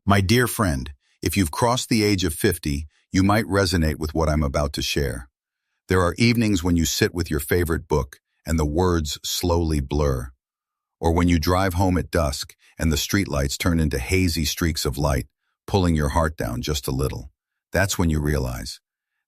My dear friend, if you've crossed the age of 50, you might resonate with what I'm about to share. There are evenings when you sit with your favorite book and the words slowly blur, or when you drive home at dusk and the streetlights turn into hazy streaks of light, pulling your heart down just a little. That's when you realize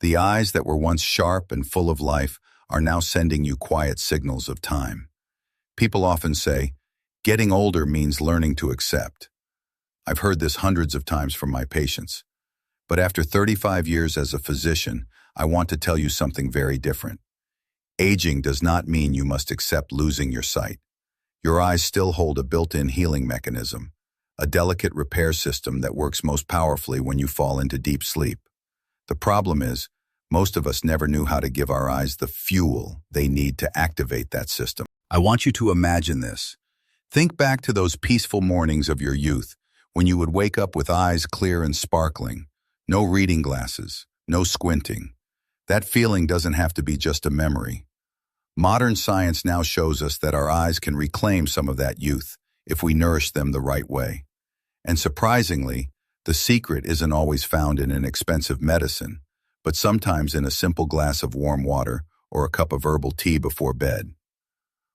the eyes that were once sharp and full of life are now sending you quiet signals of time. People often say, getting older means learning to accept. I've heard this hundreds of times from my patients. But after 35 years as a physician, I want to tell you something very different. Aging does not mean you must accept losing your sight. Your eyes still hold a built-in healing mechanism, a delicate repair system that works most powerfully when you fall into deep sleep. The problem is, most of us never knew how to give our eyes the fuel they need to activate that system. I want you to imagine this. Think back to those peaceful mornings of your youth, when you would wake up with eyes clear and sparkling, no reading glasses, no squinting. That feeling doesn't have to be just a memory. Modern science now shows us that our eyes can reclaim some of that youth if we nourish them the right way. And surprisingly, the secret isn't always found in an expensive medicine, but sometimes in a simple glass of warm water or a cup of herbal tea before bed.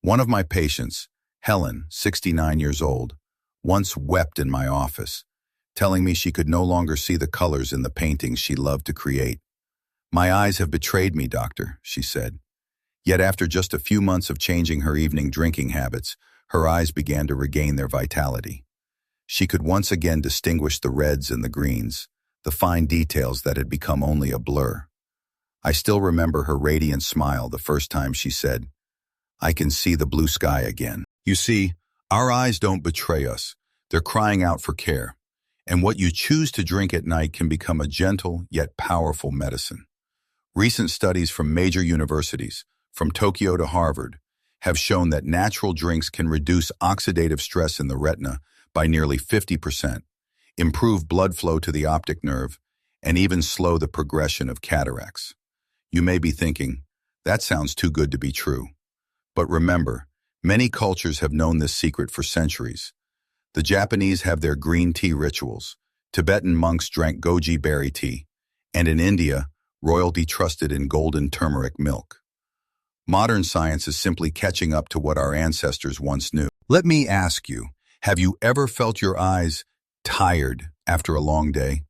One of my patients, Helen, 69 years old, once wept in my office, telling me she could no longer see the colors in the paintings she loved to create. "My eyes have betrayed me, doctor," she said. Yet after just a few months of changing her evening drinking habits, her eyes began to regain their vitality. She could once again distinguish the reds and the greens, the fine details that had become only a blur. I still remember her radiant smile the first time she said, "I can see the blue sky again." You see, our eyes don't betray us. They're crying out for care. And what you choose to drink at night can become a gentle yet powerful medicine. Recent studies from major universities, from Tokyo to Harvard, have shown that natural drinks can reduce oxidative stress in the retina by nearly 50%, improve blood flow to the optic nerve, and even slow the progression of cataracts. You may be thinking, that sounds too good to be true. But remember, many cultures have known this secret for centuries. The Japanese have their green tea rituals. Tibetan monks drank goji berry tea. And in India, royalty trusted in golden turmeric milk. Modern science is simply catching up to what our ancestors once knew. Let me ask you, have you ever felt your eyes tired after a long day?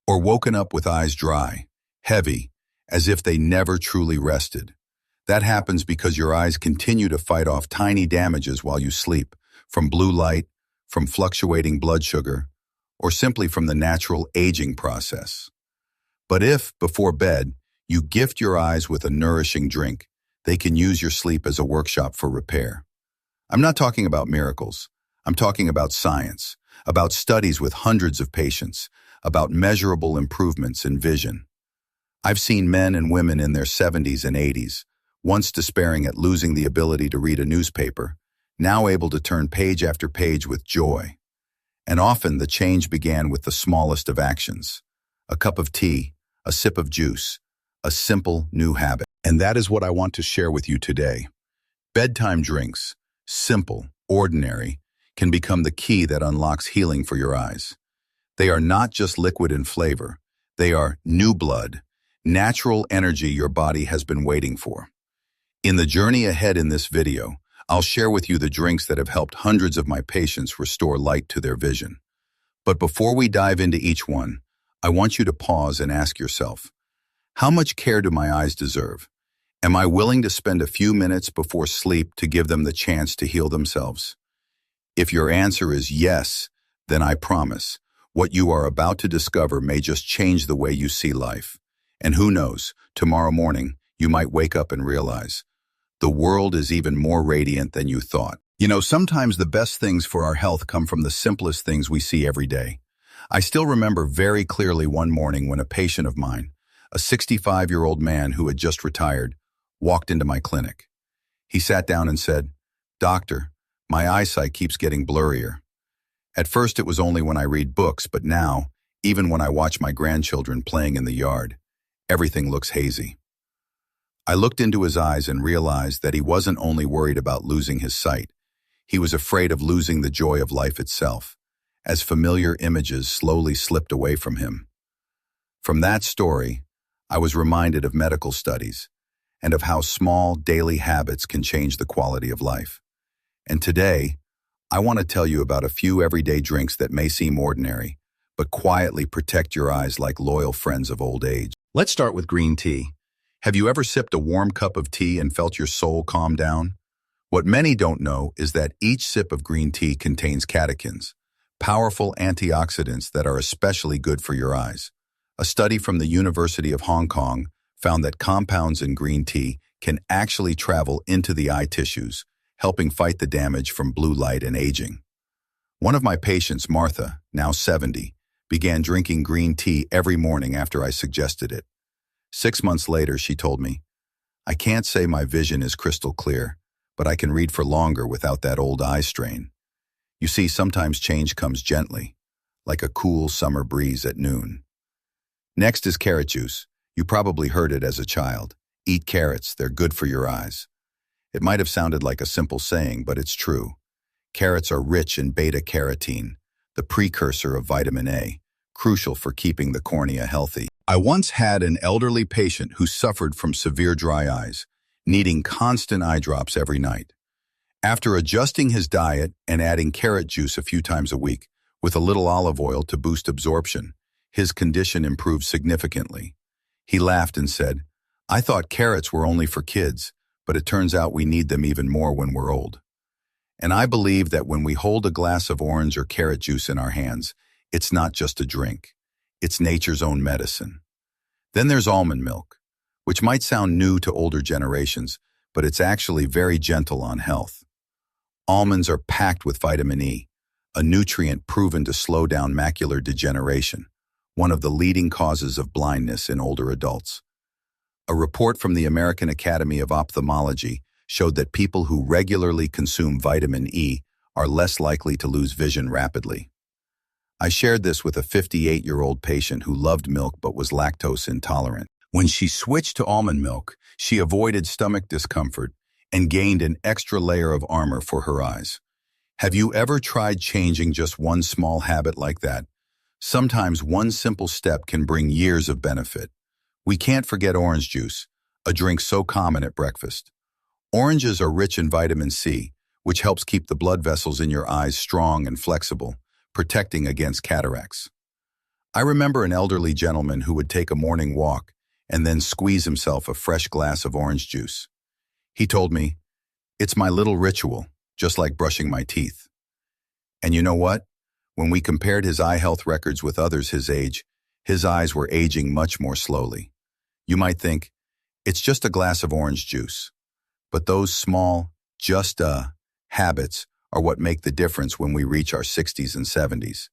Or woken up with eyes dry, heavy, as if they never truly rested? That happens because your eyes continue to fight off tiny damages while you sleep, from blue light, from fluctuating blood sugar, or simply from the natural aging process. But if, before bed, you gift your eyes with a nourishing drink, they can use your sleep as a workshop for repair. I'm not talking about miracles. I'm talking about science, about studies with hundreds of patients, about measurable improvements in vision. I've seen men and women in their 70s and 80s, once despairing at losing the ability to read a newspaper, now able to turn page after page with joy. And often the change began with the smallest of actions: a cup of tea, a sip of juice, a simple new habit. And that is what I want to share with you today. Bedtime drinks, simple, ordinary, can become the key that unlocks healing for your eyes. They are not just liquid in flavor. They are new blood, natural energy your body has been waiting for. In the journey ahead in this video, I'll share with you the drinks that have helped hundreds of my patients restore light to their vision. But before we dive into each one, I want you to pause and ask yourself, how much care do my eyes deserve? Am I willing to spend a few minutes before sleep to give them the chance to heal themselves? If your answer is yes, then I promise, what you are about to discover may just change the way you see life. And who knows, tomorrow morning, you might wake up and realize, the world is even more radiant than you thought. You know, sometimes the best things for our health come from the simplest things we see every day. I still remember very clearly one morning when a patient of mine, a 65-year-old man who had just retired, walked into my clinic. He sat down and said, "Doctor, my eyesight keeps getting blurrier. At first it was only when I read books, but now, even when I watch my grandchildren playing in the yard, everything looks hazy." I looked into his eyes and realized that he wasn't only worried about losing his sight. He was afraid of losing the joy of life itself. as familiar images slowly slipped away from him. From that story, I was reminded of medical studies and of how small daily habits can change the quality of life. And today, I want to tell you about a few everyday drinks that may seem ordinary, but quietly protect your eyes like loyal friends of old age. Let's start with green tea. Have you ever sipped a warm cup of tea and felt your soul calm down? What many don't know is that each sip of green tea contains catechins, powerful antioxidants that are especially good for your eyes. A study from the University of Hong Kong found that compounds in green tea can actually travel into the eye tissues, helping fight the damage from blue light and aging. One of my patients, Martha, now 70, began drinking green tea every morning after I suggested it. 6 months later, she told me, "I can't say my vision is crystal clear, but I can read for longer without that old eye strain." You see, sometimes change comes gently, like a cool summer breeze at noon. Next is carrot juice. You probably heard it as a child. Eat carrots, they're good for your eyes. It might have sounded like a simple saying, but it's true. Carrots are rich in beta-carotene, the precursor of vitamin A, crucial for keeping the cornea healthy. I once had an elderly patient who suffered from severe dry eyes, needing constant eye drops every night. After adjusting his diet and adding carrot juice a few times a week, with a little olive oil to boost absorption, his condition improved significantly. He laughed and said, "I thought carrots were only for kids, but it turns out we need them even more when we're old." And I believe that when we hold a glass of orange or carrot juice in our hands, it's not just a drink. It's nature's own medicine. Then there's almond milk, which might sound new to older generations, but it's actually very gentle on health. Almonds are packed with vitamin E, a nutrient proven to slow down macular degeneration, one of the leading causes of blindness in older adults. A report from the American Academy of Ophthalmology showed that people who regularly consume vitamin E are less likely to lose vision rapidly. I shared this with a 58-year-old patient who loved milk but was lactose intolerant. When she switched to almond milk, she avoided stomach discomfort and gained an extra layer of armor for her eyes. Have you ever tried changing just one small habit like that? Sometimes one simple step can bring years of benefit. We can't forget orange juice, a drink so common at breakfast. Oranges are rich in vitamin C, which helps keep the blood vessels in your eyes strong and flexible, protecting against cataracts. I remember an elderly gentleman who would take a morning walk and then squeeze himself a fresh glass of orange juice. He told me, "It's my little ritual, just like brushing my teeth." And you know what? When we compared his eye health records with others his age, his eyes were aging much more slowly. You might think, it's just a glass of orange juice. But those small, habits are what make the difference when we reach our 60s and 70s.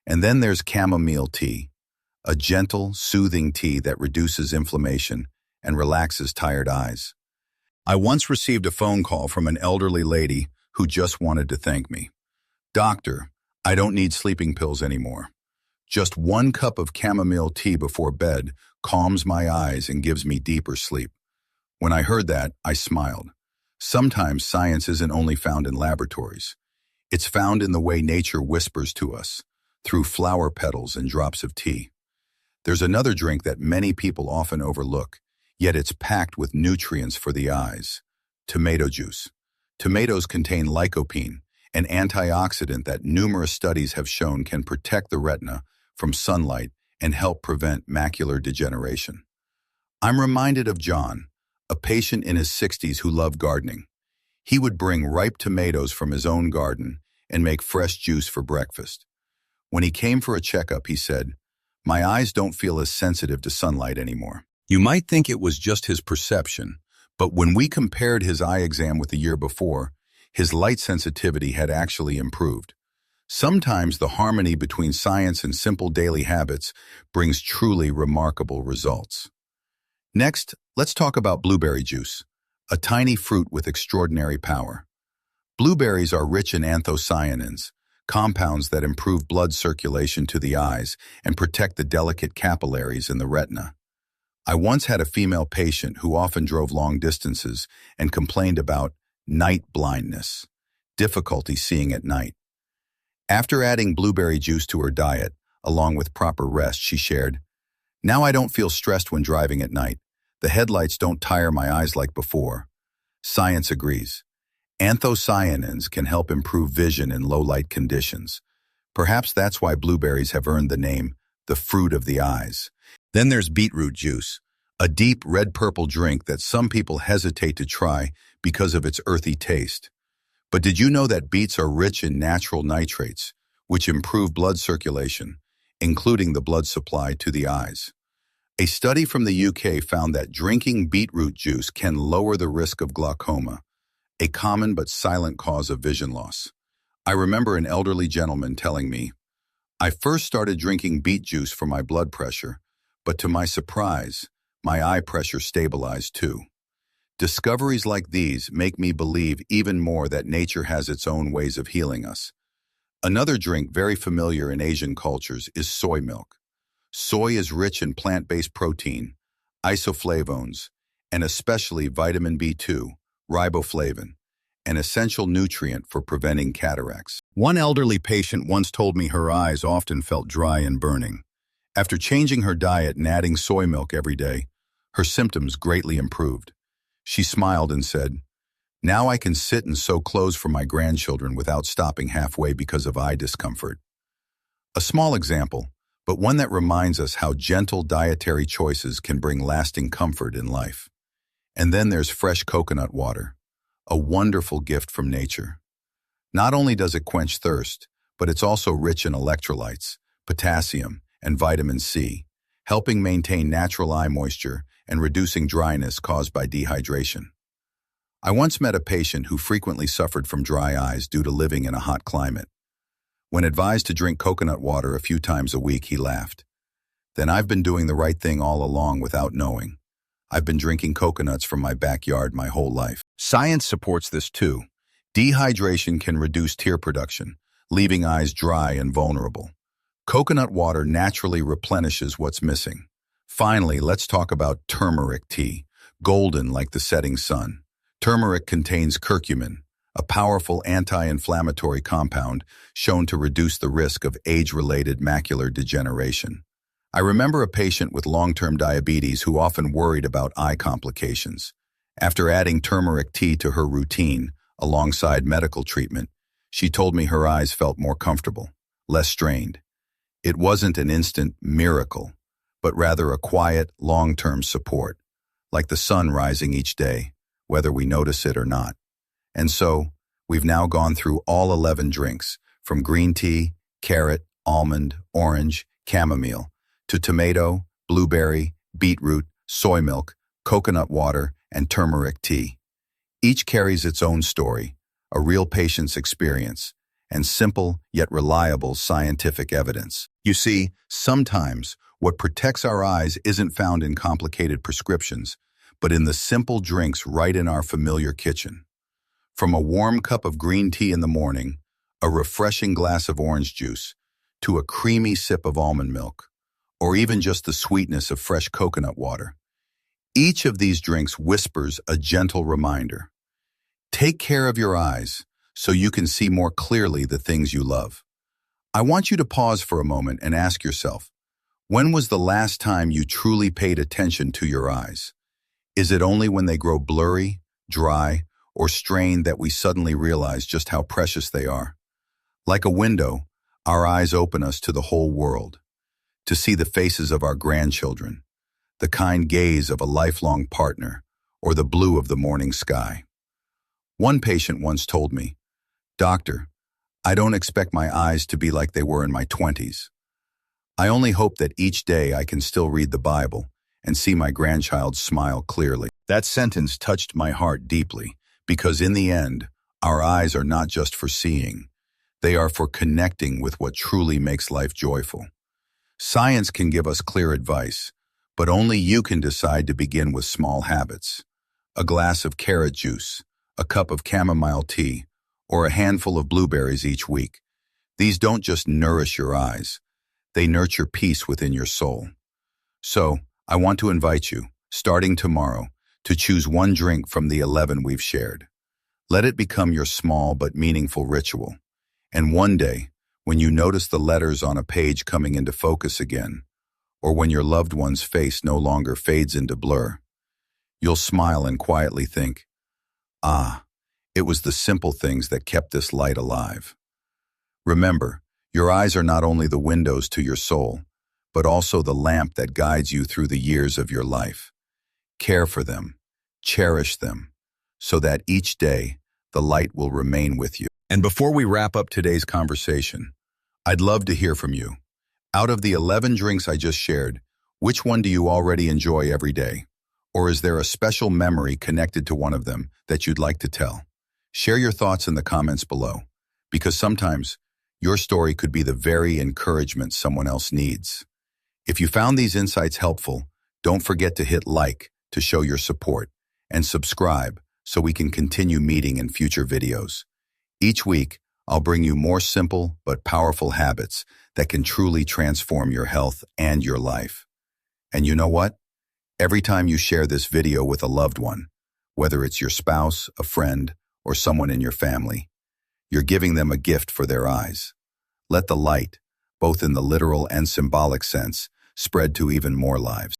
And then there's chamomile tea, a gentle, soothing tea that reduces inflammation and relaxes tired eyes. I once received a phone call from an elderly lady who just wanted to thank me. "Doctor, I don't need sleeping pills anymore. Just 1 cup of chamomile tea before bed calms my eyes and gives me deeper sleep." When I heard that, I smiled. Sometimes science isn't only found in laboratories. It's found in the way nature whispers to us, through flower petals and drops of tea. There's another drink that many people often overlook, yet it's packed with nutrients for the eyes: tomato juice. Tomatoes contain lycopene, an antioxidant that numerous studies have shown can protect the retina from sunlight and help prevent macular degeneration. I'm reminded of John, a patient in his 60s who loved gardening. He would bring ripe tomatoes from his own garden and make fresh juice for breakfast. When he came for a checkup, he said, "My eyes don't feel as sensitive to sunlight anymore." You might think it was just his perception, but when we compared his eye exam with the year before, his light sensitivity had actually improved. Sometimes the harmony between science and simple daily habits brings truly remarkable results. Next, let's talk about blueberry juice, a tiny fruit with extraordinary power. Blueberries are rich in anthocyanins, compounds that improve blood circulation to the eyes and protect the delicate capillaries in the retina. I once had a female patient who often drove long distances and complained about night blindness, difficulty seeing at night. After adding blueberry juice to her diet, along with proper rest, she shared, "Now I don't feel stressed when driving at night. The headlights don't tire my eyes like before." Science agrees. Anthocyanins can help improve vision in low-light conditions. Perhaps that's why blueberries have earned the name the fruit of the eyes. Then there's beetroot juice, a deep red-purple drink that some people hesitate to try because of its earthy taste. But did you know that beets are rich in natural nitrates, which improve blood circulation, including the blood supply to the eyes? A study from the UK found that drinking beetroot juice can lower the risk of glaucoma, a common but silent cause of vision loss. I remember an elderly gentleman telling me, "I first started drinking beet juice for my blood pressure, but to my surprise, my eye pressure stabilized too." Discoveries like these make me believe even more that nature has its own ways of healing us. Another drink very familiar in Asian cultures is soy milk. Soy is rich in plant-based protein, isoflavones, and especially vitamin B2, riboflavin, an essential nutrient for preventing cataracts. One elderly patient once told me her eyes often felt dry and burning. After changing her diet and adding soy milk every day, her symptoms greatly improved. She smiled and said, "Now I can sit and sew clothes for my grandchildren without stopping halfway because of eye discomfort." A small example, but one that reminds us how gentle dietary choices can bring lasting comfort in life. And then there's fresh coconut water, a wonderful gift from nature. Not only does it quench thirst, but it's also rich in electrolytes, potassium, and vitamin C, helping maintain natural eye moisture and reducing dryness caused by dehydration. I once met a patient who frequently suffered from dry eyes due to living in a hot climate. When advised to drink coconut water a few times a week, he laughed. "Then I've been doing the right thing all along without knowing. I've been drinking coconuts from my backyard my whole life." Science supports this too. Dehydration can reduce tear production, leaving eyes dry and vulnerable. Coconut water naturally replenishes what's missing. Finally, let's talk about turmeric tea, golden like the setting sun. Turmeric contains curcumin, a powerful anti-inflammatory compound shown to reduce the risk of age-related macular degeneration. I remember a patient with long-term diabetes who often worried about eye complications. After adding turmeric tea to her routine, alongside medical treatment, she told me her eyes felt more comfortable, less strained. It wasn't an instant miracle, but rather a quiet, long-term support, like the sun rising each day, whether we notice it or not. And so, we've now gone through all 11 drinks, from green tea, carrot, almond, orange, chamomile, to tomato, blueberry, beetroot, soy milk, coconut water, and turmeric tea. Each carries its own story, a real patient's experience, and simple yet reliable scientific evidence. You see, sometimes what protects our eyes isn't found in complicated prescriptions, but in the simple drinks right in our familiar kitchen. From a warm cup of green tea in the morning, a refreshing glass of orange juice, to a creamy sip of almond milk, or even just the sweetness of fresh coconut water. Each of these drinks whispers a gentle reminder. Take care of your eyes so you can see more clearly the things you love. I want you to pause for a moment and ask yourself, when was the last time you truly paid attention to your eyes? Is it only when they grow blurry, dry, or strained that we suddenly realize just how precious they are? Like a window, our eyes open us to the whole world, to see the faces of our grandchildren, the kind gaze of a lifelong partner, or the blue of the morning sky. One patient once told me, "Doctor, I don't expect my eyes to be like they were in my 20s. I only hope that each day I can still read the Bible and see my grandchild smile clearly." That sentence touched my heart deeply, because in the end, our eyes are not just for seeing. They are for connecting with what truly makes life joyful. Science can give us clear advice, but only you can decide to begin with small habits. A glass of carrot juice, a cup of chamomile tea, or a handful of blueberries each week. These don't just nourish your eyes, they nurture peace within your soul. So, I want to invite you, starting tomorrow, to choose one drink from the 11 we've shared. Let it become your small but meaningful ritual. And one day, when you notice the letters on a page coming into focus again, or when your loved one's face no longer fades into blur, you'll smile and quietly think, ah, it was the simple things that kept this light alive. Remember, your eyes are not only the windows to your soul, but also the lamp that guides you through the years of your life. Care for them, cherish them, so that each day the light will remain with you. And before we wrap up today's conversation, I'd love to hear from you. Out of the 11 drinks I just shared, which one do you already enjoy every day? Or is there a special memory connected to one of them that you'd like to tell? Share your thoughts in the comments below, because sometimes your story could be the very encouragement someone else needs. If you found these insights helpful, don't forget to hit like to show your support and subscribe so we can continue meeting in future videos. Each week, I'll bring you more simple but powerful habits that can truly transform your health and your life. And you know what? Every time you share this video with a loved one, whether it's your spouse, a friend, or someone in your family, you're giving them a gift for their eyes. Let the light, both in the literal and symbolic sense, spread to even more lives.